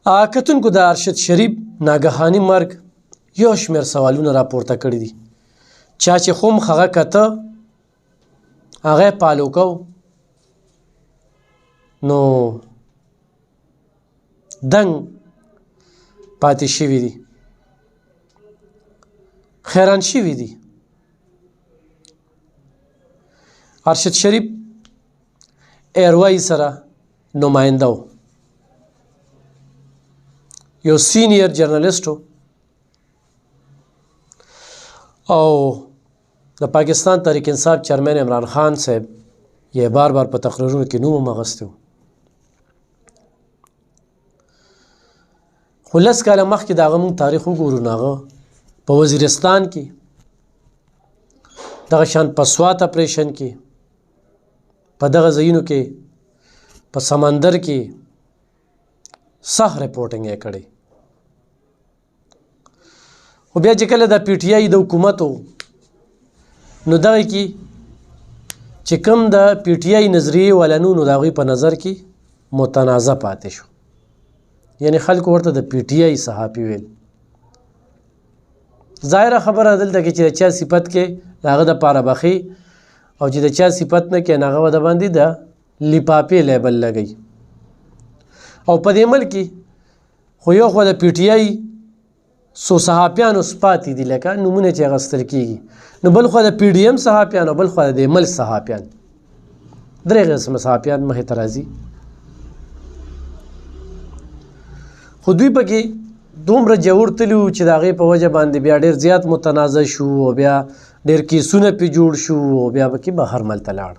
کتونکو د ارشد شریف ناګهاني مرګ یو شمېر سوالونه راپورته کړي دي. چا چې خوم هغه کته هغه یې پالو کو نو دنګ پاتې شوي دي، حیران شوي دي. ارشد شریف ایروای سره نماینده و، یو سینیر جرنالیست و او د پاکستان تحریک انصاف چیرمن عمران خان صاحب یې بار بار په تقریرونو کې نوم هم اخیستی و. خو 10 کاله مخکې د هغه موږ تاریخ وګورو نو هغه په وزیرستان کې دغه شان په سوات اپریشن کې په دغه ځایونو کې په سمندر کې صح رپورټینګ یې کړی. خو بیا چې کله د پی ټی آی د حکومت و نو دغه کې چې کوم د پی ټی آی نظریې ولنو نو د هغوی په نظر کې متنازع پاتې شو، یعنی خلکو ورته د پی ټی آی صحافي ویل. ظاهره خبره دلته کې چې د چا صفت کې د هغه دپاره بخي او چې د چا صفت نه کې هغه به د باندې د لیپاپې لیبل لګوي. او په دې ملک کې خو یو خو د پی ټی آی څو صحافیانو سپاتې دي لکه نومونه چې اخیستل کېږي، نو بل خو د پی ډي ایم صحافیان او بل خو د ملک صحافیان، درې قسمه صحافیان مخې ته راځي. خو دوی پکې دومره جوړ تلي وو چې د هغې په وجه باندې بیا ډېر زیات متنازع شو او بیا ډېر کیسونه پې جوړ شو او بیا پکې بهر ملک ته لاړ.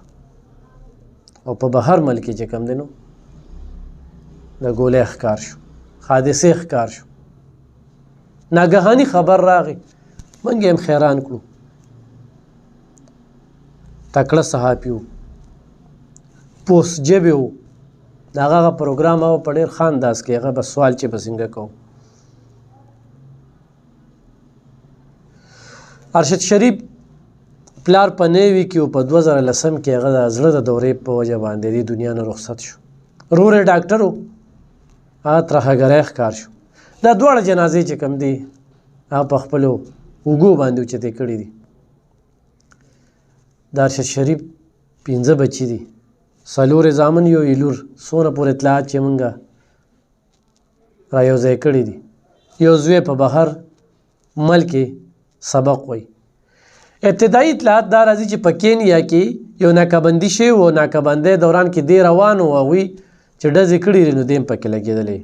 او په بهر ملک کې چې کوم دی نو د ګولۍ ښکار شو، حادثې ښکار شو، ناګهاني خبر راغی، موږ یې هم حیران کړو. تکړه صحافي و، پوست جبې و، د هغه پروګرام او په ډېر ښه انداز کې هغه به سوال چې به څنګه کوو. ارشد شریف پلار په نیوي کې او په 2010 کې هغه د زړه د دورې په وجه باندې دې دنیا نه رخصت شو. رور یې ډاکټر و، هغه ترهګری ښکار شو. دا دواړه جنازې چې کوم دي هغه په خپلو اوږو باندې اوچتې کړي دي. د ارشد شریف 5 بچي دي، 4 یې زامن یو یې لور. څونه پورې اطلاعات چې مونږ را یوځای کړي دي. یو زوی په بهر ملک سبق وایي. ابتدایي اطلاعات دا راځي چې په کینیا کې یو ناکهبندي شوی و، ناکهبندۍ دوران کې دی روان و، هغوی چې ډزې کړي دي نو دی هم پکې لګېدلی.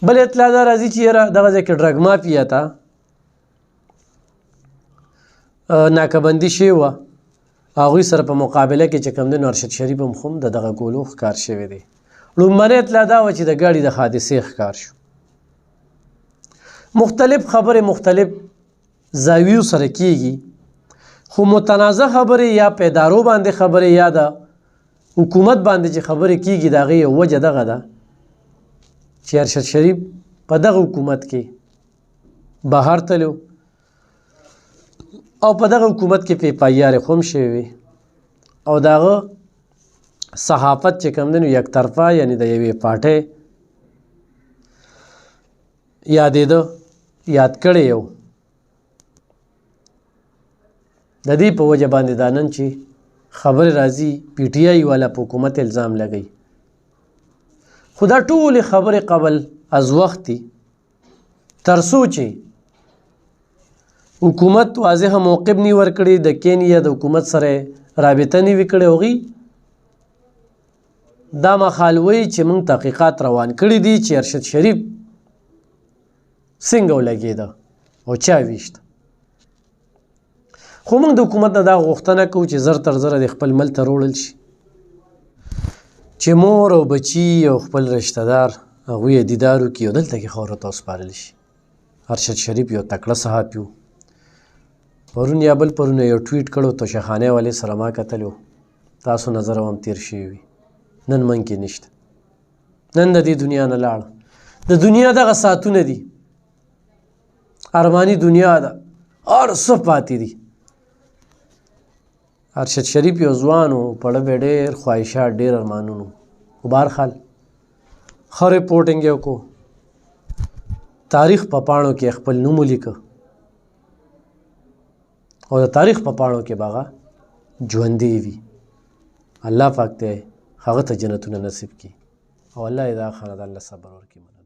بل اطلاع دا راځي چې یاره دغه ځای کې ډرګ مافیا ته ناکهبندي شوې وه، هغوی سره په مقابله کې چې کوم دی نو ارشد شریف هم خو د دغه ګولو ښکار شوی دی. لومړنۍ اطلاع دا وه چې د ګاډي د حادثې ښکار شو. مختلف خبرې مختلف زاویو سره کیږي، خو متنازع خبرې یا په ادارو باندې خبرې یا د حکومت باندې چې خبرې کیږي د هغې یو وجه دغه ده چې ارشد شریف په دغه حکومت کې بهر تلو او په دغه حکومت کې پې پایارې خو هم شوې وې او د هغه صحافت چې کوم دی نو یک طرفه یعنی د یوې پارټۍ یادېده یاد کړی یو. د دې په وجه باندې دا نن چې خبرې راځي پی ټی آی والا په حکومت الزام لګوي. خو دا ټولې خبرې قبل از وخت دي تر څو چې حکومت واضح موقف نه ورکړي، د کینیا د حکومت سره رابطه نه وي کړې. هغوی دا مخال وایي چې موږ تحقیقات روان کړي دي چې ارشد شریف څنګه ولګېده او چا ویشت. خو موږ د حکومت نه دا غوښتنه کوو چې زر تر زره د خپل ملک ته روړل شي، چې مور او بچي او خپل رشته دار هغوی یې دیدار وکړي او دلته کې خاورو ته وسپارل شي. ارشد شریف یو تکړه صحافي و. پرون یا بل پرون یو ټویټ کړو توشخانې والې سره ما کتلو، تاسو نظر هم تیر شوي وي. نن من کې نشته، نن د دې دنیا نه لاړه. د دنیا دغه ساعتونه دي، ارماني دنیا ده، هر څه پاتې دي. ارشد شریف یو ځوان و، پړه به ډېر خواهشات، ډېر ارمانونه. خو بهرحال ښه رپورټینګ یې وکړو، تاریخ په پاڼو کې خپل نوم ولیکه او د تاریخ په پاڼو کې به هغه ژوندی وي. الله پاک دی هغه ته جنتونه نصیب کړي او الله یې دا خانه د الله صبر ورکړي.